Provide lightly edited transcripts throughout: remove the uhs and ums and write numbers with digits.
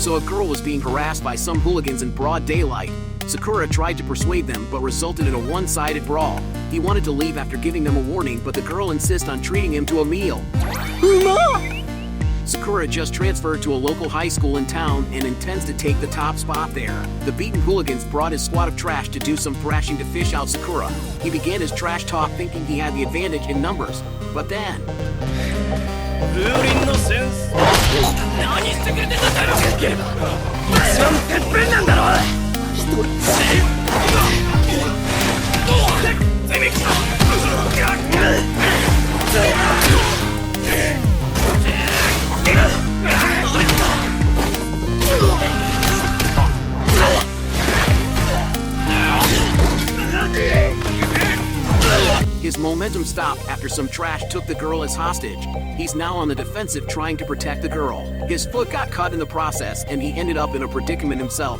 So a girl was being harassed by some hooligans in broad daylight. Sakura tried to persuade them but resulted in a one-sided brawl. He wanted to leave after giving them a warning, but the girl insists on treating him to a meal. Sakura just transferred to a local high school in town and intends to take the top spot there. The beaten hooligans brought his squad of trash to do some thrashing to fish out Sakura. He began his trash talk thinking he had the advantage in numbers, but then... Furin no sense. His momentum stopped after some trash took the girl as hostage. He's now on the defensive trying to protect the girl. His foot got cut in the process and he ended up in a predicament himself.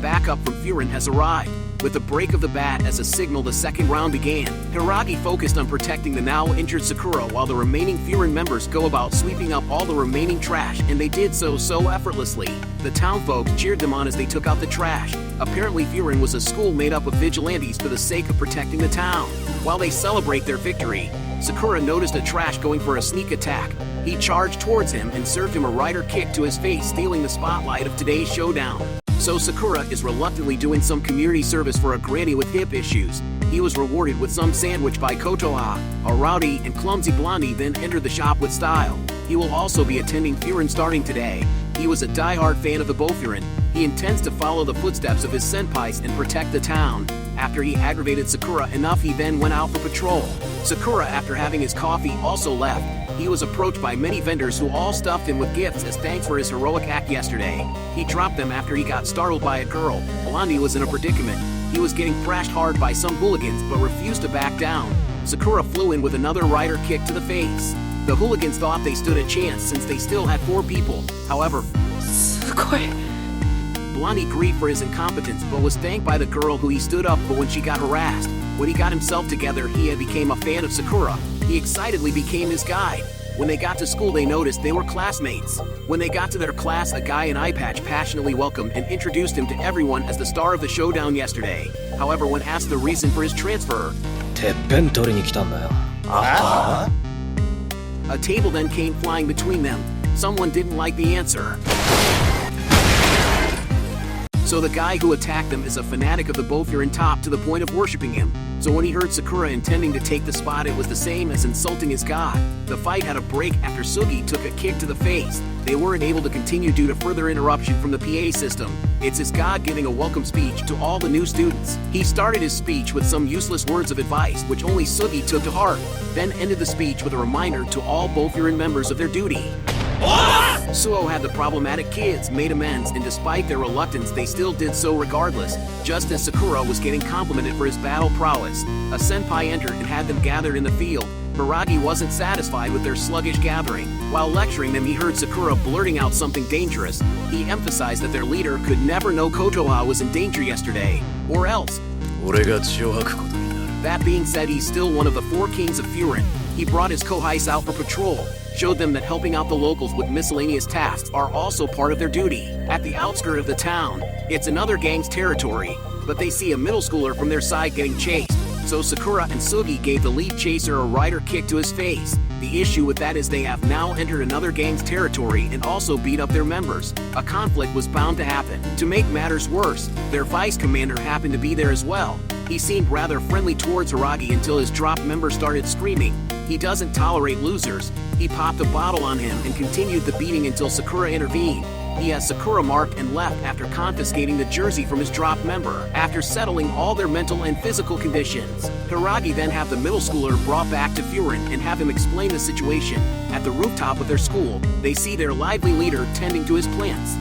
Backup from Furin has arrived. With the break of the bat as a signal, the second round began. Hiragi focused on protecting the now injured Sakura while the remaining Furin members go about sweeping up all the remaining trash, and they did so effortlessly. The townfolk cheered them on as they took out the trash. Apparently Furin was a school made up of vigilantes for the sake of protecting the town. While they celebrate their victory, Sakura noticed a trash going for a sneak attack. He charged towards him and served him a rider kick to his face, stealing the spotlight of today's showdown. So Sakura is reluctantly doing some community service for a granny with hip issues. He was rewarded with some sandwich by Kotoha. A rowdy and clumsy blondie then entered the shop with style. He will also be attending Furin starting today. He was a die-hard fan of the Bofurin. He intends to follow the footsteps of his senpais and protect the town. After he aggravated Sakura enough, he then went out for patrol. Sakura, after having his coffee, also left. He was approached by many vendors who all stuffed him with gifts as thanks for his heroic act yesterday. He dropped them after he got startled by a girl. Blondie was in a predicament. He was getting thrashed hard by some hooligans but refused to back down. Sakura flew in with another rider kick to the face. The hooligans thought they stood a chance since they still had 4 people. However, Blondie grieved for his incompetence but was thanked by the girl who he stood up for when she got harassed. When he got himself together, he had become a fan of Sakura. He excitedly became his guide. When they got to school, they noticed they were classmates. When they got to their class, a guy in eye patch passionately welcomed and introduced him to everyone as the star of the showdown yesterday. However, when asked the reason for his transfer, a table then came flying between them. Someone didn't like the answer. So the guy who attacked them is a fanatic of the Bofurin top to the point of worshipping him. So when he heard Sakura intending to take the spot, it was the same as insulting his god. The fight had a break after Sugi took a kick to the face. They weren't able to continue due to further interruption from the PA system. It's his god giving a welcome speech to all the new students. He started his speech with some useless words of advice which only Sugi took to heart, then ended the speech with a reminder to all Bofurin members of their duty. Suo had the problematic kids made amends, and despite their reluctance they still did so regardless. Just as Sakura was getting complimented for his battle prowess, a senpai entered and had them gathered in the field. Hiragi wasn't satisfied with their sluggish gathering. While lecturing them, he heard Sakura blurting out something dangerous. He emphasized that their leader could never know Kotoha was in danger yesterday, or else. That being said, he's still one of the 4 kings of Furin. He brought his Kohais out for patrol, showed them that helping out the locals with miscellaneous tasks are also part of their duty. At the outskirts of the town, it's another gang's territory, but they see a middle schooler from their side getting chased. So Sakura and Sugi gave the lead chaser a rider kick to his face. The issue with that is they have now entered another gang's territory and also beat up their members. A conflict was bound to happen. To make matters worse, their vice commander happened to be there as well. He seemed rather friendly towards Hiragi until his drop member started screaming. He doesn't tolerate losers. He popped a bottle on him and continued the beating until Sakura intervened. He has Sakura marked and left after confiscating the jersey from his drop member, after settling all their mental and physical conditions. Hiragi then have the middle schooler brought back to Furin and have him explain the situation. At the rooftop of their school, they see their lively leader tending to his plants.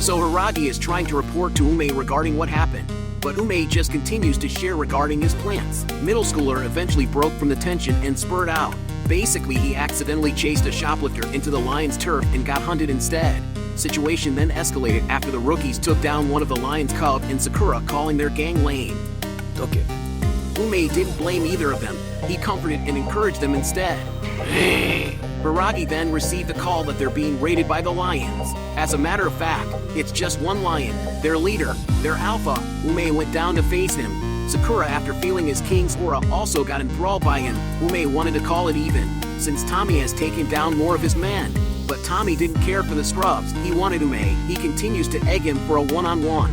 So Hiragi is trying to report to Ume regarding what happened, but Ume just continues to share regarding his plants. Middle schooler eventually broke from the tension and spurred out. Basically, he accidentally chased a shoplifter into the lion's turf and got hunted instead. Situation then escalated after the rookies took down one of the lion's cub and Sakura calling their gang lame. Ume didn't blame either of them. He comforted and encouraged them instead. Hiragi then received the call that they're being raided by the lions. As a matter of fact, it's just one lion, their leader, their alpha. Ume went down to face him. Sakura, after feeling his king's aura, also got enthralled by him. Ume wanted to call it even, since Tommy has taken down more of his men. But Tommy didn't care for the scrubs. He wanted Ume. He continues to egg him for a one-on-one.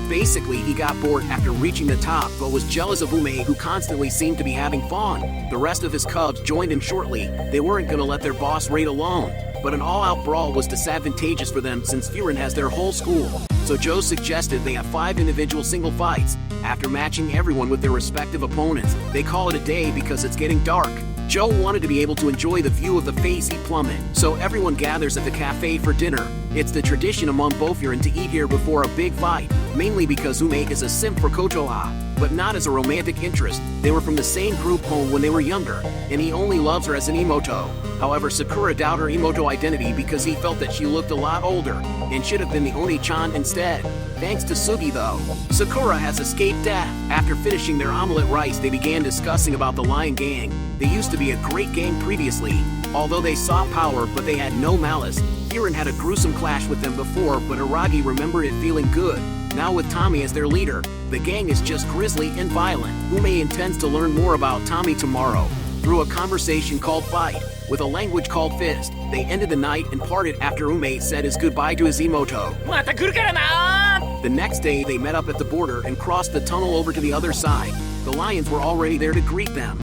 Basically, he got bored after reaching the top, but was jealous of Ume, who constantly seemed to be having fun. The rest of his cubs joined him shortly. They weren't gonna let their boss raid alone. But an all-out brawl was disadvantageous for them since Furin has their whole school. So Joe suggested they have 5 individual single fights. After matching everyone with their respective opponents, they call it a day because it's getting dark. Joe wanted to be able to enjoy the view of the Phase plummet, so everyone gathers at the cafe for dinner. It's the tradition among Bofurin to eat here before a big fight, mainly because Ume is a simp for Kotoha, but not as a romantic interest. They were from the same group home when they were younger, and he only loves her as an Imoto. However, Sakura doubted her Imoto identity because he felt that she looked a lot older, and should have been the Oni-chan instead. Thanks to Sugi though, Sakura has escaped death. After finishing their omelet rice, they began discussing about the Lion Gang. They used to be a great gang previously, although they saw power but they had no malice. Furin had a gruesome clash with them before, but Hiragi remembered it feeling good. Now with Tommy as their leader, the gang is just grisly and violent. Ume intends to learn more about Tommy tomorrow, through a conversation called Fight, with a language called Fist. They ended the night and parted after Ume said his goodbye to his Imoto. The next day they met up at the border and crossed the tunnel over to the other side. The lions were already there to greet them.